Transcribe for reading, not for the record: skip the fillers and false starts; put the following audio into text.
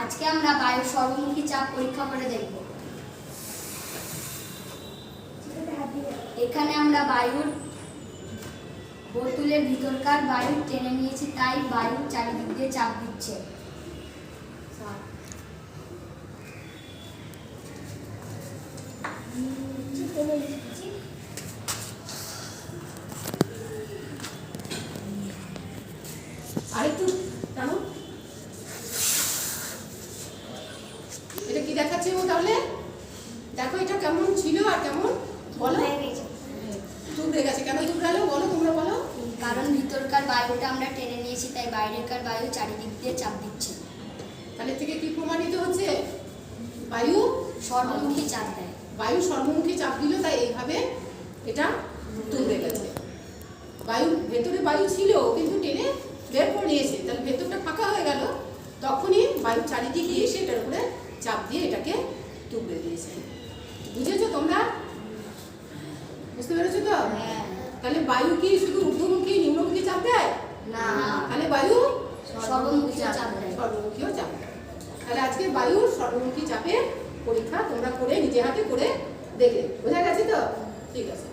আজকে আমরা বায়ুর সর্বমুখী চাপ পরীক্ষা করে দেখব। এখানে আমরা বায়ুর বোতলের ভিতরকার বায়ু টেনে নিয়েছি, তাই বায়ু চারিদিক দিয়ে চাপ দিচ্ছে। আরেকটু টানো। এটা কি দেখাচ্ছে ও? তাহলে দেখো এটা কেমন ছিল আর কেমন বলো। তুবড়ে গেছে। কেন তুবড়ালো বলো, তোমরা বলো। কারণ ভিতরকার বায়ুটা আমরা টেনে নিয়েছি, তাই বাইরেকার বায়ু চারিদিক দিয়ে চাপ দিচ্ছে। তাহলে থেকে কি প্রমাণিত হচ্ছে? বায়ু সর্বমুখী চাপ দেয়। বায়ু সর্বমুখী চাপ দিল, তাই এইভাবে এটা তুবড়ে গেছে। বায়ু ভেতরে বায়ু ছিল কিন্তু টেনে বের করে নিয়েছে, তাহলে ভেতরটা ফাঁকা হয়ে গেল। তখনই বায়ু চারিদিকে এসে এটার উপরে চাপ দিয়ে এটাকে তুবড়ে দিয়েছে। বুঝেছো তোমরা? বুঝতে পেরেছো তো? তাহলে বায়ু কি শুধু ঊর্ধ্বমুখী নিম্নমুখী চাপ দেয় না, তাহলে বায়ু সর্বমুখী চাপ দেয়। সর্বমুখীও চাপ দেয়। তাহলে আজকে বায়ুর সর্বমুখী চাপের পরীক্ষা তোমরা করে নিজে হাতে করে দেখলে। বোঝা গেছে তো? ঠিক আছে।